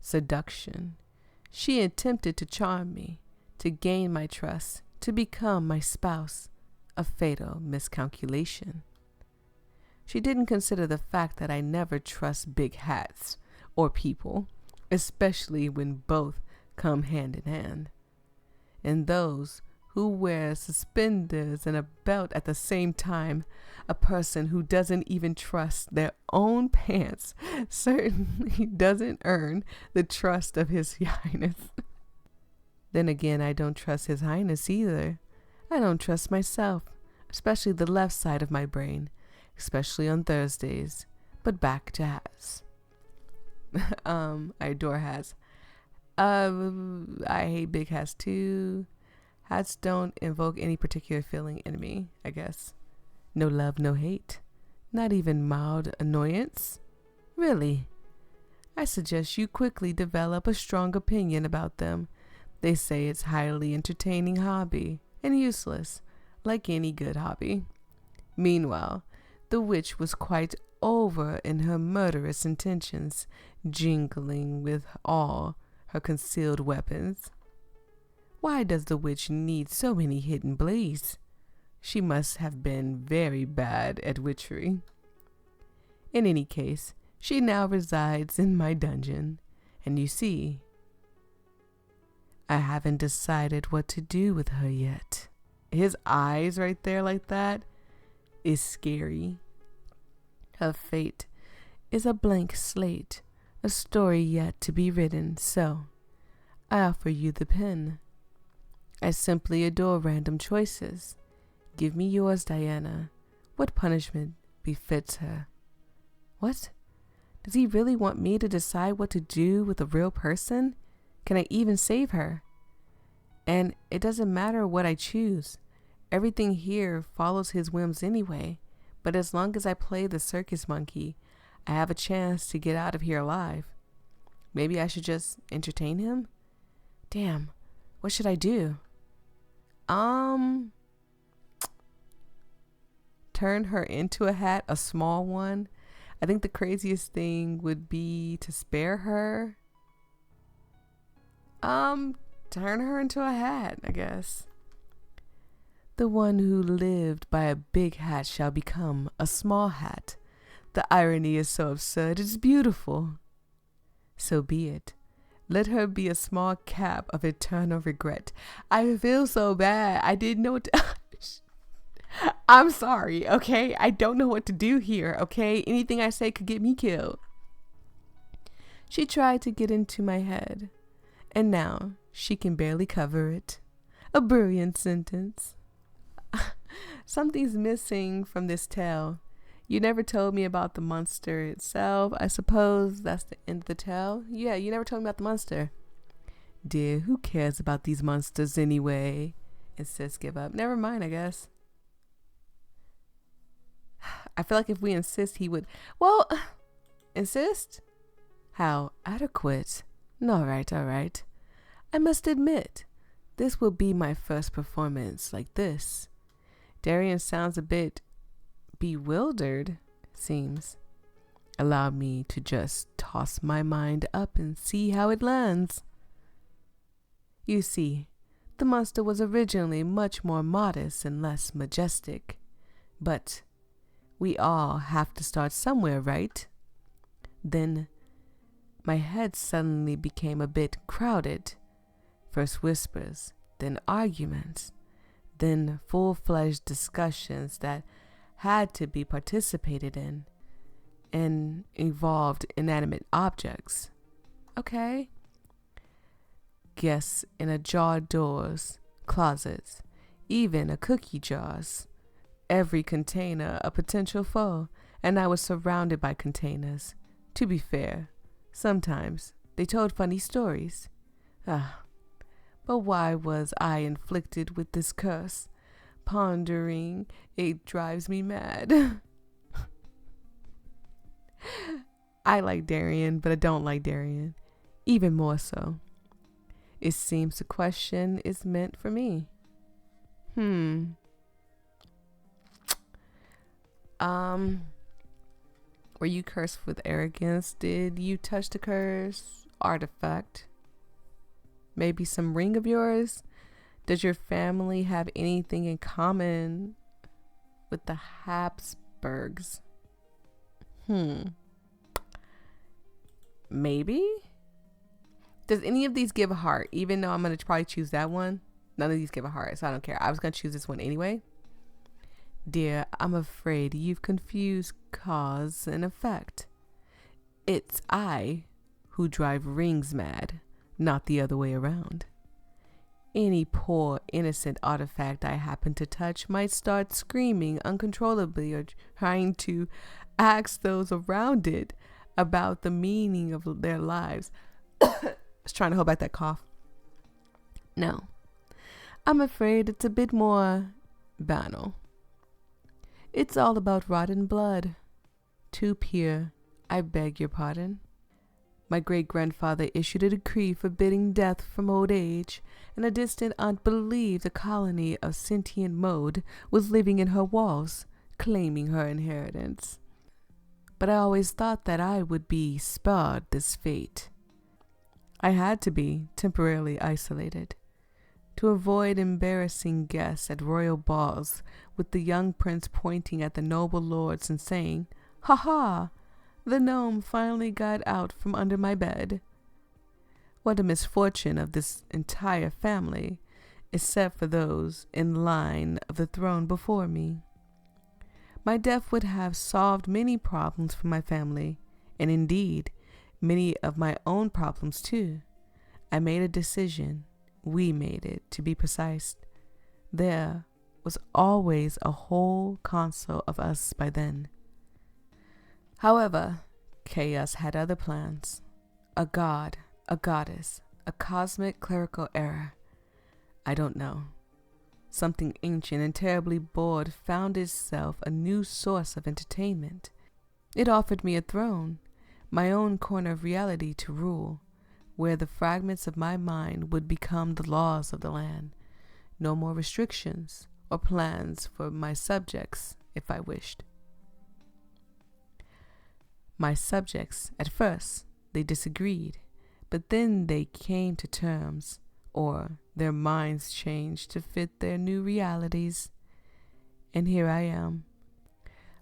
Seduction. She attempted to charm me, to gain my trust, to become my spouse. A fatal miscalculation. She didn't consider the fact that I never trust big hats or people, especially when both come hand in hand. And those who wear suspenders and a belt at the same time, a person who doesn't even trust their own pants, certainly doesn't earn the trust of His Highness. Then again, I don't trust His Highness either. I don't trust myself, especially the left side of my brain, especially on Thursdays. But back to hats. I adore hats. I hate big hats too. Hats don't invoke any particular feeling in me, I guess. No love, no hate. Not even mild annoyance. Really. I suggest you quickly develop a strong opinion about them. They say it's highly entertaining hobby and useless, like any good hobby. Meanwhile, the witch was quite over in her murderous intentions, jingling with all her concealed weapons. Why does the witch need so many hidden blades? She must have been very bad at witchery. In any case, she now resides in my dungeon, and you see, I haven't decided what to do with her yet. His eyes right there like that is scary. Her fate is a blank slate, a story yet to be written, so I offer you the pen. I simply adore random choices. Give me yours, Diana. What punishment befits her? What? Does he really want me to decide what to do with a real person? Can I even save her? And it doesn't matter what I choose. Everything here follows his whims anyway. But as long as I play the circus monkey, I have a chance to get out of here alive. Maybe I should just entertain him? Damn, what should I do? Turn her into a hat, a small one. I think the craziest thing would be to spare her. Turn her into a hat, I guess. The one who lived by a big hat shall become a small hat. The irony is so absurd, it's beautiful. So be it. Let her be a small cap of eternal regret. I feel so bad. I didn't know what to... I'm sorry, okay? I don't know what to do here, okay? Anything I say could get me killed. She tried to get into my head, and now she can barely cover it. A brilliant sentence. Something's missing from this tale. You never told me about the monster itself. I suppose that's the end of the tale. Yeah, you never told me about the monster. Dear, who cares about these monsters anyway? Insists give up. Never mind, I guess. I feel like if we insist, he would. Well, insist? How adequate. All right. I must admit, this will be my first performance like this. Deiran sounds a bit bewildered, seems. Allow me to just toss my mind up and see how it lands. You see, the monster was originally much more modest and less majestic. But we all have to start somewhere, right? Then my head suddenly became a bit crowded. First whispers, then arguments, then full-fledged discussions that had to be participated in and involved inanimate objects. Okay. Guests in ajar doors, closets, even a cookie jars. Every container a potential foe, and I was surrounded by containers. To be fair, sometimes they told funny stories. But why was I inflicted with this curse? Pondering, it drives me mad. I like Deiran, but I don't like Deiran. Even more so. It seems the question is meant for me. Were you cursed with arrogance? Did you touch the curse artifact? Maybe some ring of yours? Does your family have anything in common with the Habsburgs? Maybe? Does any of these give a heart? Even though I'm going to probably choose that one. None of these give a heart, so I don't care. I was going to choose this one anyway. Dear, I'm afraid you've confused cause and effect. It's I who drive rings mad, not the other way around. Any poor, innocent artifact I happen to touch might start screaming uncontrollably or trying to ask those around it about the meaning of their lives. I was trying to hold back that cough. No, I'm afraid it's a bit more banal. It's all about rotten blood. Too pure, I beg your pardon. My great-grandfather issued a decree forbidding death from old age, and a distant aunt believed a colony of sentient mode was living in her walls, claiming her inheritance. But I always thought that I would be spared this fate. I had to be temporarily isolated to avoid embarrassing guests at royal balls with the young prince pointing at the noble lords and saying, "Ha ha! The gnome finally got out from under my bed." What a misfortune of this entire family, except for those in line of the throne before me. My death would have solved many problems for my family, and indeed, many of my own problems too. I made a decision. We made it, to be precise. There was always a whole council of us by then. However, chaos had other plans. A god, a goddess, a cosmic clerical error. I don't know. Something ancient and terribly bored found itself a new source of entertainment. It offered me a throne, my own corner of reality to rule, where the fragments of my mind would become the laws of the land. No more restrictions or plans for my subjects if I wished. My subjects, at first, they disagreed, but then they came to terms, or their minds changed to fit their new realities. And here I am.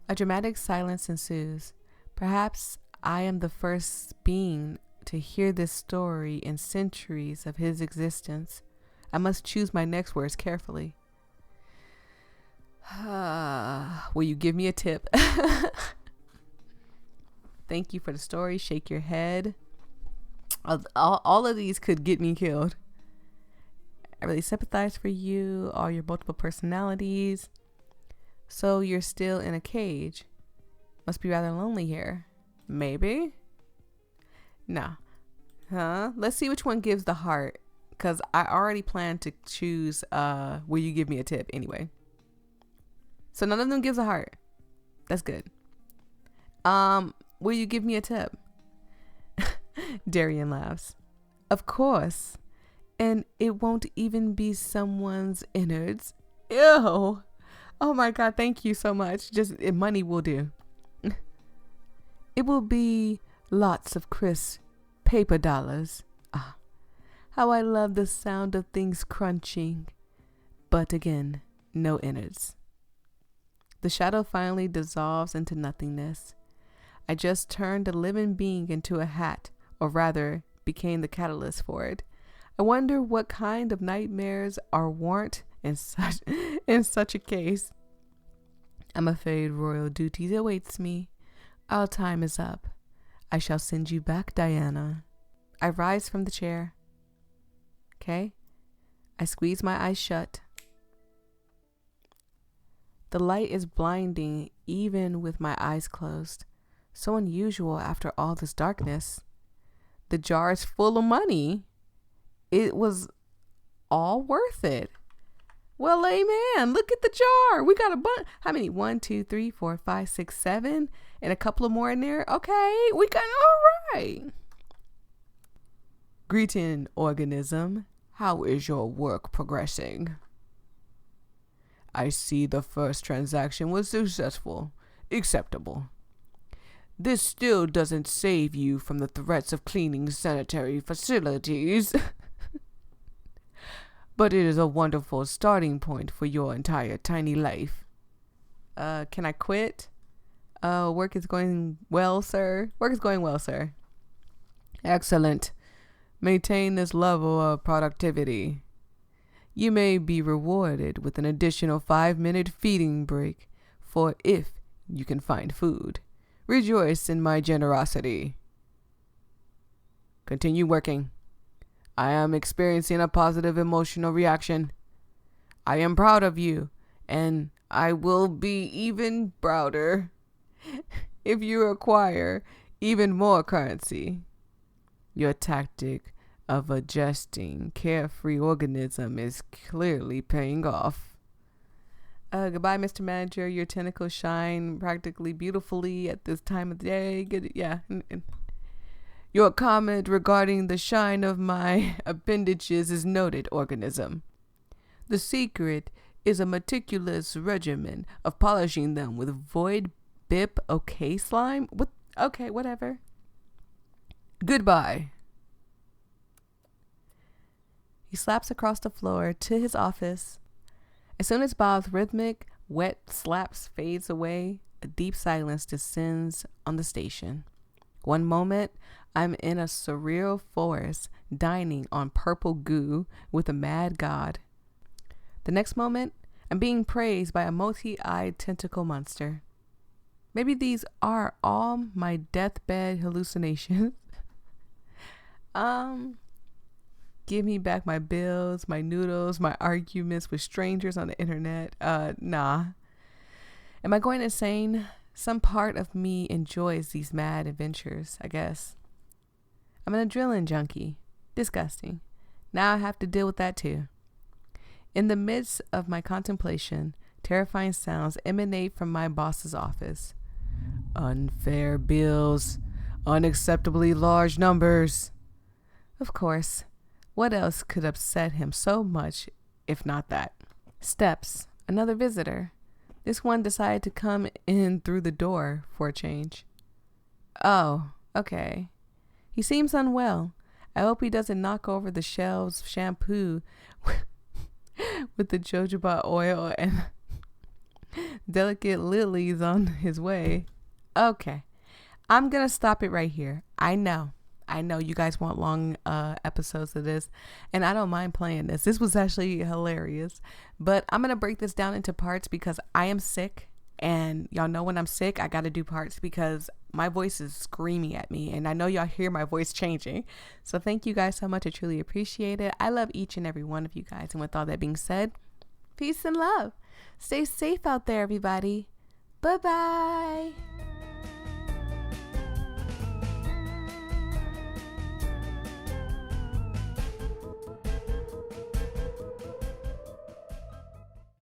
A dramatic silence ensues. Perhaps I am the first being to hear this story in centuries of his existence. I must choose my next words carefully. Will you give me a tip? Thank you for the story. Shake your head. All of these could get me killed. I really sympathize for you, all your multiple personalities. So you're still in a cage. Must be rather lonely here. Maybe? No. Let's see which one gives the heart. Because I already planned to choose will you give me a tip anyway. So none of them gives a heart. That's good. Will you give me a tip? Deiran laughs. Of course. And it won't even be someone's innards. Ew. Oh my God, thank you so much. Just money will do. It will be lots of crisp paper dollars. Ah, how I love the sound of things crunching. But again, no innards. The shadow finally dissolves into nothingness. I just turned a living being into a hat, or rather, became the catalyst for it. I wonder what kind of nightmares are warrant in such a case. I'm afraid royal duties awaits me. Our time is up. I shall send you back, Diana. I rise from the chair. Okay? I squeeze my eyes shut. The light is blinding even with my eyes closed. So unusual after all this darkness. The jar is full of money. It was all worth it. Well, amen. Look at the jar. We got a bunch. How many? 1, 2, 3, 4, 5, 6, 7. And a couple of more in there. Okay. We got all right. Greeting, organism. How is your work progressing? I see the first transaction was successful. Acceptable. This still doesn't save you from the threats of cleaning sanitary facilities. But it is a wonderful starting point for your entire tiny life. Can I quit? Work is going well, sir. Work is going well, sir. Excellent. Maintain this level of productivity. You may be rewarded with an additional 5-minute feeding break for if you can find food. Rejoice in my generosity. Continue working. I am experiencing a positive emotional reaction. I am proud of you, and I will be even prouder if you acquire even more currency. Your tactic of adjusting carefree organism is clearly paying off. Goodbye, Mr. Manager. Your tentacles shine practically beautifully at this time of the day. Good, yeah. Your comment regarding the shine of my appendages is noted, organism. The secret is a meticulous regimen of polishing them with voyia.bsky slime. What? Okay, whatever. Goodbye. He slaps across the floor to his office. As soon as Bob's rhythmic, wet slaps fades away, a deep silence descends on the station. One moment, I'm in a surreal forest, dining on purple goo with a mad god. The next moment, I'm being praised by a multi-eyed tentacle monster. Maybe these are all my deathbed hallucinations. Give me back my bills, my noodles, my arguments with strangers on the internet. Nah. Am I going insane? Some part of me enjoys these mad adventures, I guess. I'm an adrenaline junkie. Disgusting. Now I have to deal with that too. In the midst of my contemplation, terrifying sounds emanate from my boss's office. Unfair bills. Unacceptably large numbers. Of course. What else could upset him so much, if not that? Steps. Another visitor. This one decided to come in through the door for a change. Oh, okay. He seems unwell. I hope he doesn't knock over the shelves of shampoo with the jojoba oil and delicate lilies on his way. Okay. I'm going to stop it right here. I know you guys want long episodes of this, and I don't mind playing this. This was actually hilarious, but I'm going to break this down into parts because I am sick, and y'all know when I'm sick, I got to do parts because my voice is screaming at me, and I know y'all hear my voice changing. So thank you guys so much. I truly appreciate it. I love each and every one of you guys, and with all that being said, peace and love. Stay safe out there, everybody. Bye-bye.